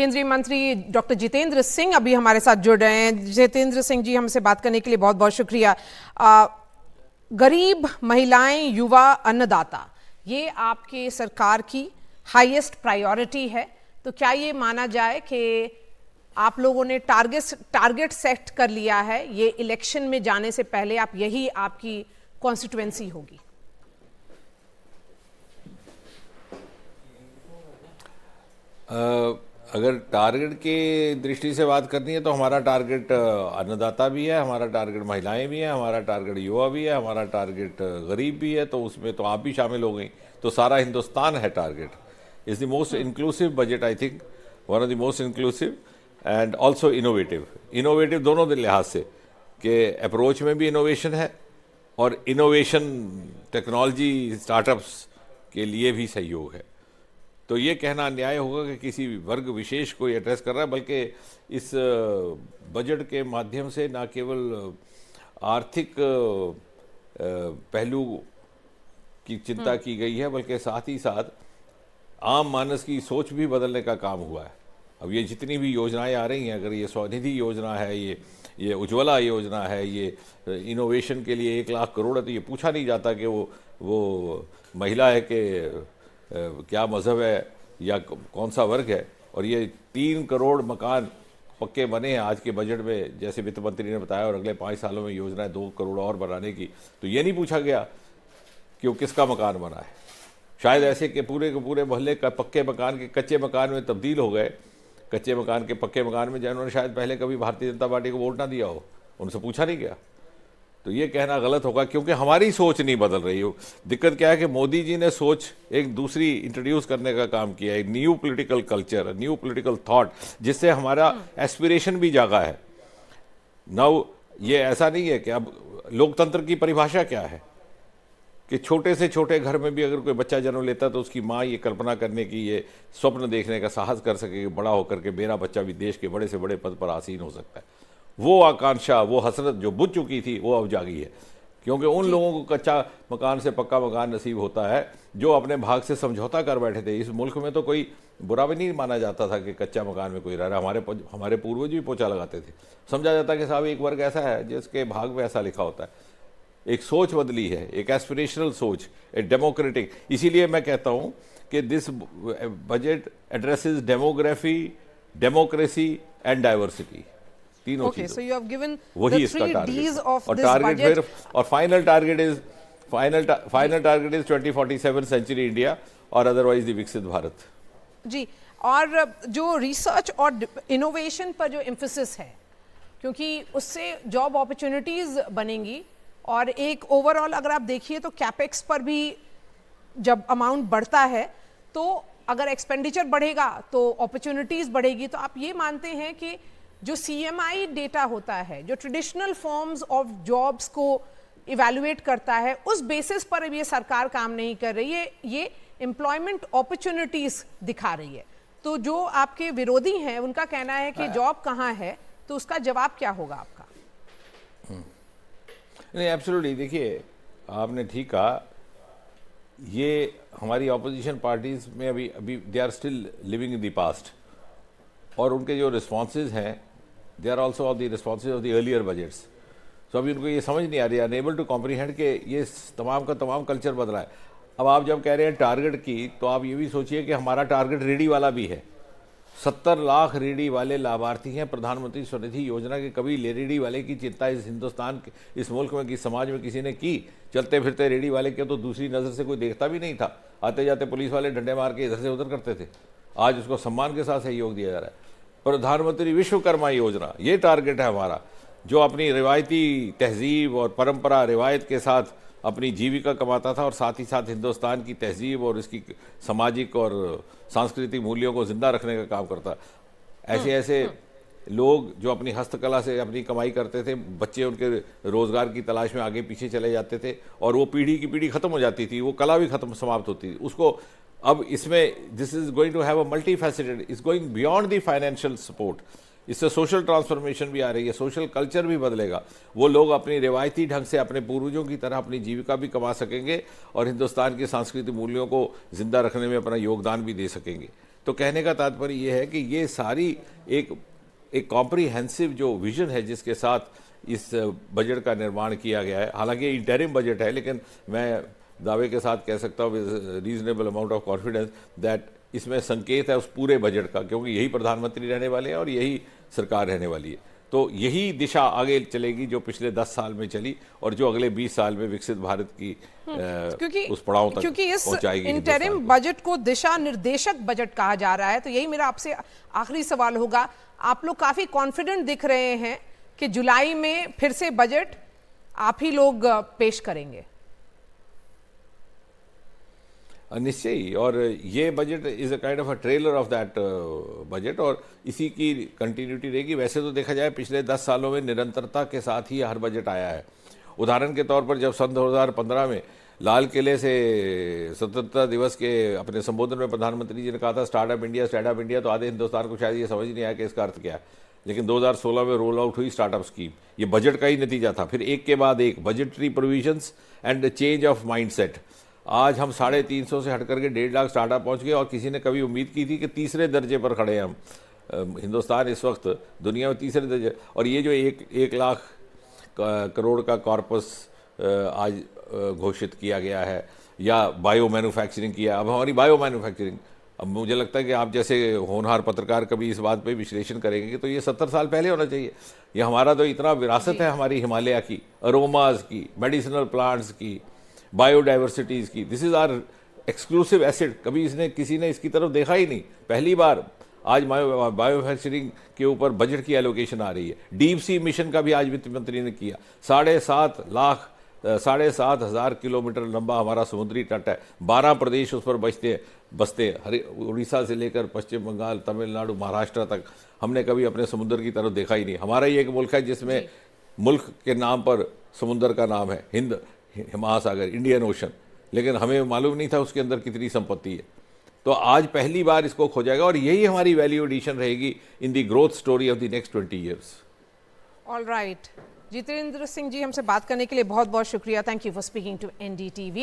केंद्रीय मंत्री डॉक्टर जितेंद्र सिंह अभी हमारे साथ जुड़ रहे हैं। जितेंद्र सिंह जी, हमसे बात करने के लिए बहुत बहुत शुक्रिया। गरीब, महिलाएं, युवा, अन्नदाता, ये आपके सरकार की हाईएस्ट प्रायोरिटी है। तो क्या ये माना जाए कि आप लोगों ने टारगेट सेट कर लिया है, ये इलेक्शन में जाने से पहले आप यही आपकी कॉन्स्टिट्यूएंसी होगी? अगर टारगेट की दृष्टि से बात करनी है तो हमारा टारगेट अन्नदाता भी है, हमारा टारगेट महिलाएं भी हैं, हमारा टारगेट युवा भी है, हमारा टारगेट गरीब भी है। तो उसमें तो आप भी शामिल हो गई, तो सारा हिंदुस्तान है target. Is the most inclusive budget, I think one of the most inclusive and also innovative दोनों लिहाज से, कि अप्रोच में भी इनोवेशन है और इनोवेशन टेक्नोलॉजी स्टार्टअप्स के लिए भी सहयोग है। तो ये कहना अन्याय होगा कि किसी वर्ग विशेष को एड्रेस कर रहा है, बल्कि इस बजट के माध्यम से न केवल आर्थिक पहलू की चिंता की गई है, बल्कि साथ ही साथ आम मानस की सोच भी बदलने का काम हुआ है। अब ये जितनी भी योजनाएं आ रही हैं, अगर ये स्वनिधि योजना है, ये उज्ज्वला योजना है, ये इनोवेशन के लिए 1 लाख करोड़ है, तो ये पूछा नहीं जाता कि वो महिला है कि क्या मज़हब है या कौन सा वर्ग है। और ये 3 करोड़ मकान पक्के बने हैं आज के बजट में, जैसे वित्त मंत्री ने बताया, और अगले 5 सालों में योजना है 2 करोड़ और बनाने की। तो ये नहीं पूछा गया कि वो किसका मकान बना है। शायद ऐसे कि पूरे के पूरे मोहल्ले का पक्के मकान के कच्चे मकान में तब्दील हो गए, कच्चे मकान के पक्के मकान में, जिन्होंने शायद पहले कभी भारतीय जनता पार्टी को वोट ना दिया हो, उनसे पूछा नहीं गया। तो ये कहना गलत होगा, क्योंकि हमारी सोच नहीं बदल रही हो। दिक्कत क्या है कि मोदी जी ने सोच एक दूसरी इंट्रोड्यूस करने का काम किया है, new political culture, new political thought, जिससे हमारा एस्पिरेशन भी जागा है। नाउ ये ऐसा नहीं है कि अब लोकतंत्र की परिभाषा क्या है कि छोटे से छोटे घर में भी अगर कोई बच्चा जन्म लेता है तो उसकी माँ ये कल्पना करने की, ये स्वप्न देखने का साहस कर सके कि बड़ा होकर के मेरा बच्चा भी देश के बड़े से बड़े पद पर आसीन हो सकता है। वो आकांक्षा, वो हसरत जो बुझ चुकी थी, वो अब जागी है। क्योंकि उन लोगों को कच्चा मकान से पक्का मकान नसीब होता है जो अपने भाग से समझौता कर बैठे थे। इस मुल्क में तो कोई बुरा भी नहीं माना जाता था कि कच्चा मकान में कोई रह रहा है। हमारे पूर्वज भी पोछा लगाते थे। समझा जाता कि साहब एक वर्ग ऐसा है जिसके भाग में ऐसा लिखा होता है। एक सोच बदली है, एक एस्पिरेशनल सोच, एक डेमोक्रेटिक। इसीलिए मैं कहता हूँ कि this budget addresses demography, democracy and diversity, तीनों Okay, so you have given वही the इसका 3 Ds of और this टारगेट budget. फिर और final target is 2047 century India और अदरवाइज द विकसित भारत। जी, और जो रिसर्च और इनोवेशन पर जो एम्फेसिस है, क्योंकि उससे जॉब अपॉर्चुनिटीज बनेंगी, और एक ओवरऑल अगर आप देखिए तो कैपेक्स पर भी जब अमाउंट बढ़ता है तो अगर एक्सपेंडिचर बढ़ेगा तो अपॉर्चुनिटीज बढ़ेगी। तो आप ये मानते हैं कि जो CMI डेटा होता है, जो ट्रेडिशनल फॉर्म्स ऑफ जॉब्स को इवैल्यूएट करता है, उस बेसिस पर ये सरकार काम नहीं कर रही है, ये एम्प्लॉयमेंट अपॉर्चुनिटीज दिखा रही है। तो जो आपके विरोधी हैं उनका कहना है कि जॉब कहाँ है, तो उसका जवाब क्या होगा आपका? नहीं, एब्सोल्युटली। देखिए, आपने ठीक कहा, ये हमारी ऑपोजिशन पार्टीज में अभी they are still living in the past, और उनके जो रिस्पॉन्सेज हैं they are also of the responses of the earlier budgets. तो अभी उनको ये समझ नहीं आ रही, अनेबल टू कॉम्प्रीहेंड कि ये तमाम का तमाम कल्चर बदला है। अब आप जब कह रहे हैं टारगेट की, तो आप ये भी सोचिए कि हमारा टारगेट रेडी वाला भी है। 70 लाख रेडी वाले लाभार्थी हैं प्रधानमंत्री स्वनिधि योजना के। कभी रेडी वाले की चिंता इस हिंदुस्तान के, इस मुल्क में, किस समाज में किसी ने की? चलते फिरते रेडी वाले के तो दूसरी नज़र से कोई देखता भी नहीं था। आते जाते पुलिस वाले डंडे मार के इधर से उधर करते थे। आज उसको सम्मान के साथ सहयोग दिया जा रहा है। प्रधानमंत्री विश्वकर्मा योजना, ये टारगेट है हमारा, जो अपनी रिवायती तहजीब और परंपरा रिवायत के साथ अपनी जीविका कमाता था और साथ ही साथ हिंदुस्तान की तहजीब और इसकी सामाजिक और सांस्कृतिक मूल्यों को जिंदा रखने का काम करता। ऐसे लोग जो अपनी हस्तकला से अपनी कमाई करते थे, बच्चे उनके रोजगार की तलाश में आगे पीछे चले जाते थे और वो पीढ़ी की पीढ़ी खत्म हो जाती थी, वो कला भी खत्म समाप्त होती थी। उसको अब इसमें this is going to have a multi faceted, is going beyond the financial support. इससे सोशल ट्रांसफॉर्मेशन भी आ रही है, सोशल कल्चर भी बदलेगा। वो लोग अपनी रिवायती ढंग से अपने पूर्वजों की तरह अपनी जीविका भी कमा सकेंगे और हिंदुस्तान के सांस्कृतिक मूल्यों को जिंदा रखने में अपना योगदान भी दे सकेंगे। तो कहने का तात्पर्य ये है कि ये सारी एक कॉम्प्रिहेंसिव जो विजन है जिसके साथ इस बजट का निर्माण किया गया है, हालांकि इंटरिम बजट है, लेकिन मैं दावे के साथ कह सकता हूँ with reasonable amount of confidence that इसमें संकेत है उस पूरे बजट का, क्योंकि यही प्रधानमंत्री रहने वाले हैं और यही सरकार रहने वाली है। तो यही दिशा आगे चलेगी जो पिछले 10 साल में चली और जो अगले 20 साल में विकसित भारत की उस पड़ाव तक क्योंकि इस पहुंचाएगी। इंटरिम बजट को दिशा निर्देशक बजट कहा जा रहा है। तो यही मेरा आपसे आखिरी सवाल होगा, आप लोग काफी कॉन्फिडेंट दिख रहे हैं कि जुलाई में फिर से बजट आप ही लोग पेश करेंगे? निश्चय ही, और ये budget is a kind of a trailer of that budget और इसी की कंटिन्यूटी रहेगी। वैसे तो देखा जाए पिछले 10 सालों में निरंतरता के साथ ही हर बजट आया है। उदाहरण के तौर पर जब सन 2015 में लाल किले से स्वतंत्रता दिवस के अपने संबोधन में प्रधानमंत्री जी ने कहा था स्टार्टअप इंडिया, तो आधे हिंदुस्तान को शायद ये समझ नहीं आया कि इसका अर्थ क्या है। लेकिन 2016 में रोल आउट हुई स्टार्टअप स्कीम, ये बजट का ही नतीजा था। फिर एक के बाद एक budgetary provisions and change of mindset. आज हम 350 से हट करके 1.5 लाख स्टार्टअप पहुंच गए और किसी ने कभी उम्मीद की थी कि तीसरे दर्जे पर खड़े हैं हम। हिंदुस्तान इस वक्त दुनिया में तीसरे दर्जे, और ये जो एक लाख करोड़ का कॉर्पस आज घोषित किया गया है, या बायो मैन्युफैक्चरिंग किया। अब हमारी बायो मैन्युफैक्चरिंग, अब मुझे लगता है कि आप जैसे होनहार पत्रकार कभी इस बात पे विश्लेषण करेंगे तो ये 70 साल पहले होना चाहिए। ये हमारा तो इतना विरासत है हमारी हिमालय की, अरोमाज की, मेडिसिनल प्लांट्स की, बायोडाइवर्सिटीज़ की। This is our exclusive asset. कभी किसी ने इसकी तरफ देखा ही नहीं। पहली बार आज बायोमैन्युफैक्चरिंग के ऊपर बजट की एलोकेशन आ रही है। डीप सी मिशन का भी आज वित्त मंत्री ने किया। 7,500 किलोमीटर लंबा हमारा समुद्री तट है। 12 प्रदेश उस पर बसते हैं। उड़ीसा से लेकर पश्चिम बंगाल, तमिलनाडु, महाराष्ट्र तक हमने कभी अपने समुद्र की तरफ देखा ही नहीं। हमारा ये एक मुल्क है जिसमें मुल्क के नाम पर समुद्र का नाम है हिंद महासागर, इंडियन ओशन, लेकिन हमें मालूम नहीं था उसके अंदर कितनी संपत्ति है। तो आज पहली बार इसको खोजेगा और यही हमारी वैल्यू एडिशन रहेगी in the growth story of the next 20 years. All right, Jitendra Singh ji, हमसे बात करने के लिए बहुत बहुत शुक्रिया। Thank you for speaking to NDTV।